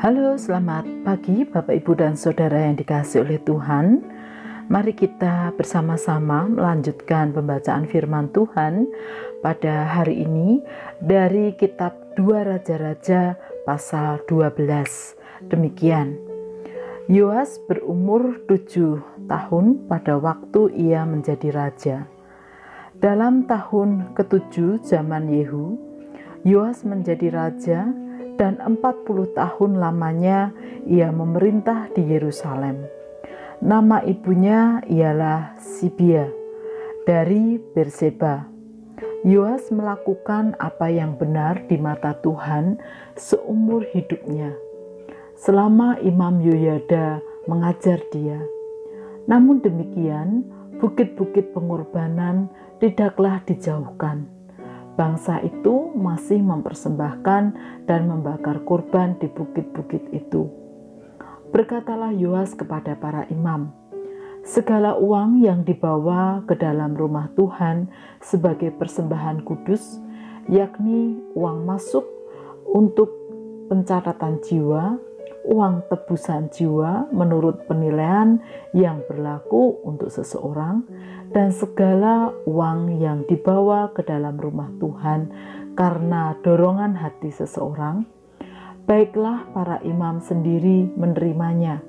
Halo, selamat pagi Bapak Ibu dan Saudara yang dikasihi oleh Tuhan. Mari kita bersama-sama melanjutkan pembacaan firman Tuhan pada hari ini dari kitab 2 Raja-Raja pasal 12. Demikian, Yoas berumur 7 tahun pada waktu ia menjadi raja. Dalam tahun ke-7 zaman Yehu, Yoas menjadi raja dan 40 tahun lamanya ia memerintah di Yerusalem. Nama ibunya ialah Sibia dari Berseba. Yoas melakukan apa yang benar di mata Tuhan seumur hidupnya, selama Imam Yoyada mengajar dia. Namun demikian, bukit-bukit pengorbanan tidaklah dijauhkan. Bangsa itu masih mempersembahkan dan membakar kurban di bukit-bukit itu. Berkatalah Yoas kepada para imam, segala uang yang dibawa ke dalam rumah Tuhan sebagai persembahan kudus, yakni uang masuk untuk pencatatan jiwa, uang tebusan jiwa menurut penilaian yang berlaku untuk seseorang, dan segala uang yang dibawa ke dalam rumah Tuhan karena dorongan hati seseorang, baiklah para imam sendiri menerimanya,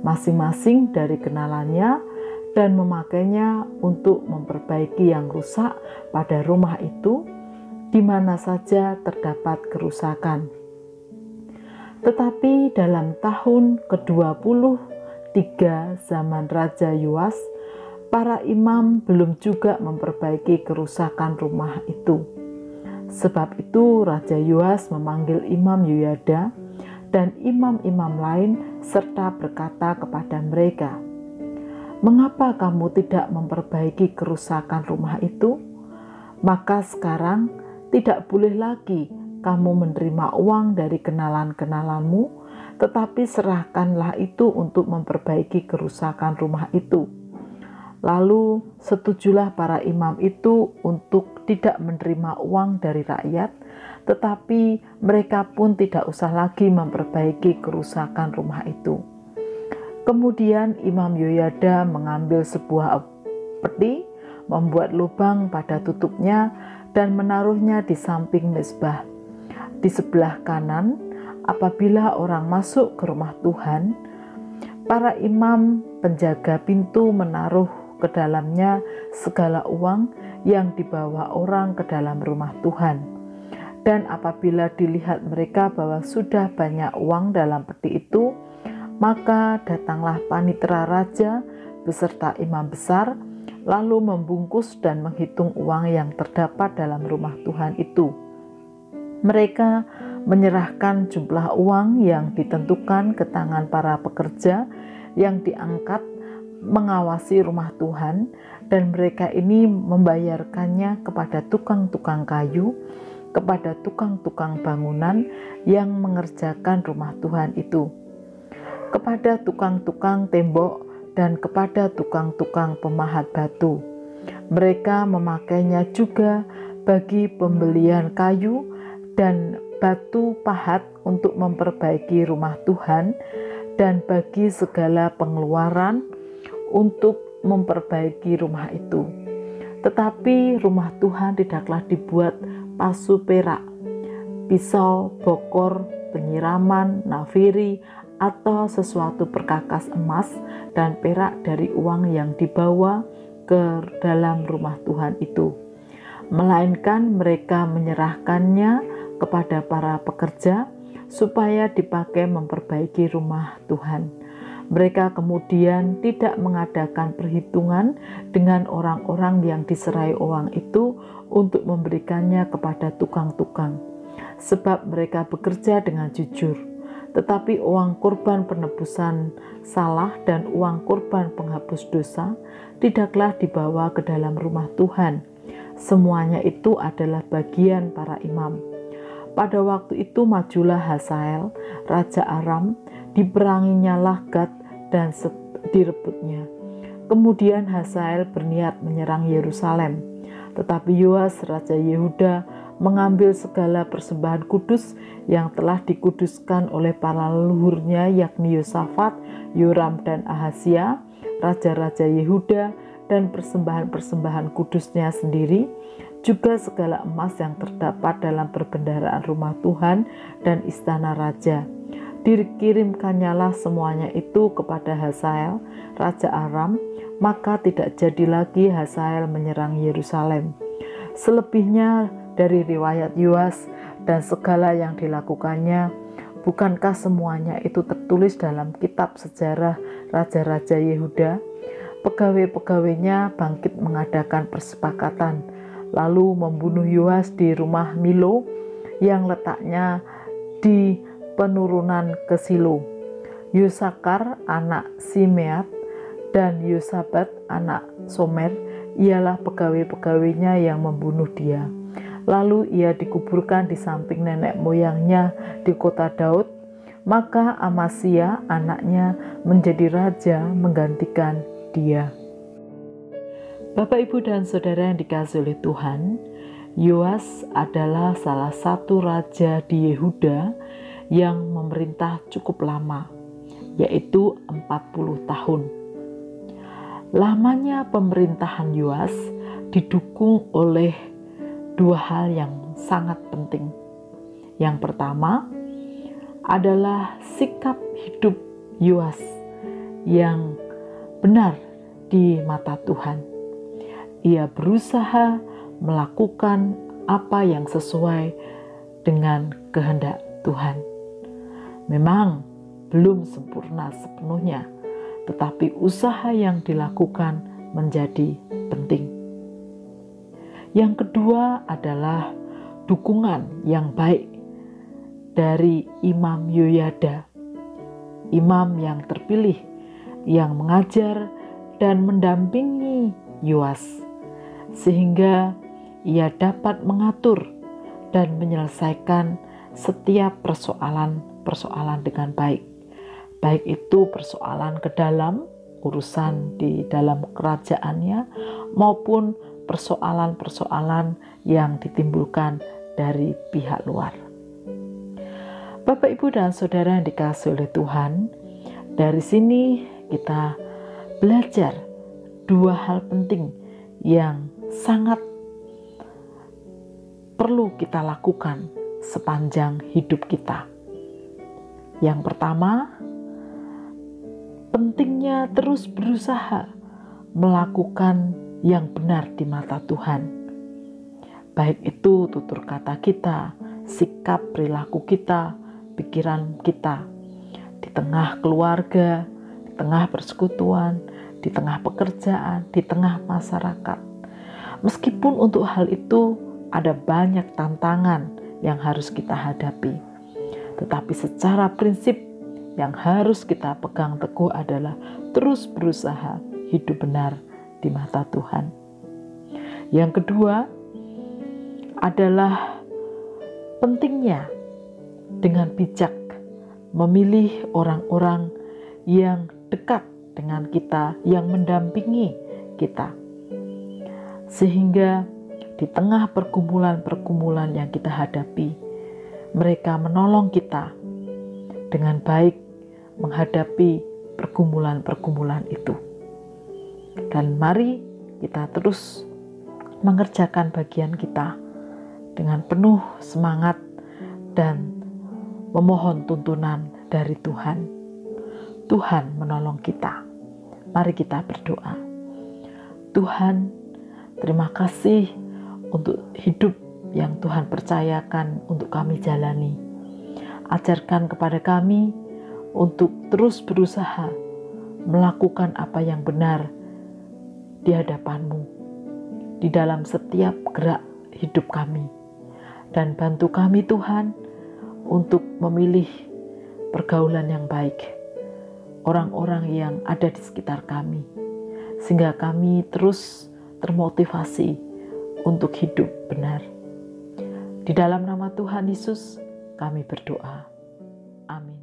masing-masing dari kenalannya, dan memakainya untuk memperbaiki yang rusak pada rumah itu, di mana saja terdapat kerusakan. Tetapi dalam tahun ke-23 zaman Raja Yoas, para imam belum juga memperbaiki kerusakan rumah itu. Sebab itu Raja Yoas memanggil Imam Yoyada dan imam-imam lain serta berkata kepada mereka, "Mengapa kamu tidak memperbaiki kerusakan rumah itu? Maka sekarang tidak boleh lagi kamu menerima uang dari kenalan-kenalanmu, tetapi serahkanlah itu untuk memperbaiki kerusakan rumah itu." Lalu setujulah para imam itu untuk tidak menerima uang dari rakyat, tetapi mereka pun tidak usah lagi memperbaiki kerusakan rumah itu. Kemudian Imam Yoyada mengambil sebuah peti, membuat lubang pada tutupnya, dan menaruhnya di samping mezbah. Di sebelah kanan, apabila orang masuk ke rumah Tuhan, para imam penjaga pintu menaruh ke dalamnya segala uang yang dibawa orang ke dalam rumah Tuhan. Dan apabila dilihat mereka bahwa sudah banyak uang dalam peti itu, maka datanglah panitera raja beserta imam besar, lalu membungkus dan menghitung uang yang terdapat dalam rumah Tuhan itu. Mereka menyerahkan jumlah uang yang ditentukan ke tangan para pekerja yang diangkat mengawasi rumah Tuhan, dan mereka ini membayarkannya kepada tukang-tukang kayu, kepada tukang-tukang bangunan yang mengerjakan rumah Tuhan itu, kepada tukang-tukang tembok, dan kepada tukang-tukang pemahat batu. Mereka memakainya juga bagi pembelian kayu dan batu pahat untuk memperbaiki rumah Tuhan, dan bagi segala pengeluaran untuk memperbaiki rumah itu. Tetapi rumah Tuhan tidaklah dibuat pasu perak, pisau, bokor, penyiraman, nafiri, atau sesuatu perkakas emas dan perak dari uang yang dibawa ke dalam rumah Tuhan itu, melainkan mereka menyerahkannya kepada para pekerja supaya dipakai memperbaiki rumah Tuhan. Mereka kemudian tidak mengadakan perhitungan dengan orang-orang yang diserai uang itu untuk memberikannya kepada tukang-tukang, sebab mereka bekerja dengan jujur. Tetapi uang kurban penebusan salah dan uang kurban penghapus dosa tidaklah dibawa ke dalam rumah Tuhan. Semuanya itu adalah bagian para imam. Pada waktu itu majulah Hazael, Raja Aram, diperanginyalah Gad dan direbutnya. Kemudian Hazael berniat menyerang Yerusalem, Tetapi Yoas Raja Yehuda mengambil segala persembahan kudus yang telah dikuduskan oleh para leluhurnya, yakni Yosafat, Yoram, dan Ahazia, raja-raja Yehuda, dan persembahan-persembahan kudusnya sendiri, juga segala emas yang terdapat dalam perbendaharaan rumah Tuhan dan istana raja. Dikirimkannyalah semuanya itu kepada Hazael, raja Aram, maka tidak jadi lagi Hazael menyerang Yerusalem. Selebihnya dari riwayat Yoas dan segala yang dilakukannya, bukankah semuanya itu tertulis dalam kitab sejarah raja-raja Yehuda? Pegawai-pegawainya bangkit mengadakan persepakatan, lalu membunuh Yoas di rumah Milo yang letaknya di penurunan ke Silo. Yosakar anak Simeat dan Yosabat anak Somer ialah pegawai-pegawainya yang membunuh dia. Lalu ia dikuburkan di samping nenek moyangnya di kota Daud. Maka Amasya anaknya menjadi raja menggantikan dia. Bapak, Ibu, dan Saudara yang dikasihi oleh Tuhan, Yoas adalah salah satu raja di Yehuda yang memerintah cukup lama, yaitu 40 tahun. Lamanya pemerintahan Yoas didukung oleh dua hal yang sangat penting. Yang pertama adalah sikap hidup Yoas yang benar di mata Tuhan. Ia berusaha melakukan apa yang sesuai dengan kehendak Tuhan. Memang belum sempurna sepenuhnya, tetapi usaha yang dilakukan menjadi penting. Yang kedua adalah dukungan yang baik dari Imam Yoyada, imam yang terpilih yang mengajar dan mendampingi Yoas, sehingga ia dapat mengatur dan menyelesaikan setiap persoalan-persoalan dengan baik. Baik itu persoalan ke dalam, urusan di dalam kerajaannya, maupun persoalan-persoalan yang ditimbulkan dari pihak luar. Bapak, Ibu, dan Saudara yang dikasihi oleh Tuhan, dari sini kita belajar dua hal penting yang sangat perlu kita lakukan sepanjang hidup kita. Yang pertama, pentingnya terus berusaha melakukan yang benar di mata Tuhan. Baik itu tutur kata kita, sikap perilaku kita, pikiran kita, di tengah keluarga, di tengah persekutuan, di tengah pekerjaan, di tengah masyarakat. Meskipun untuk hal itu ada banyak tantangan yang harus kita hadapi, tetapi secara prinsip yang harus kita pegang teguh adalah terus berusaha hidup benar di mata Tuhan. Yang kedua adalah pentingnya dengan bijak memilih orang-orang yang dekat dengan kita, yang mendampingi kita, sehingga di tengah pergumulan-pergumulan yang kita hadapi, mereka menolong kita dengan baik menghadapi pergumulan-pergumulan itu. Dan mari kita terus mengerjakan bagian kita dengan penuh semangat dan memohon tuntunan dari Tuhan. Tuhan menolong kita. Mari kita berdoa. Tuhan, terima kasih untuk hidup yang Tuhan percayakan untuk kami jalani. Ajarkan kepada kami untuk terus berusaha melakukan apa yang benar di hadapan-Mu, di dalam setiap gerak hidup kami. Dan bantu kami Tuhan untuk memilih pergaulan yang baik, orang-orang yang ada di sekitar kami, sehingga kami terus termotivasi untuk hidup benar. Di dalam nama Tuhan Yesus kami berdoa. Amin.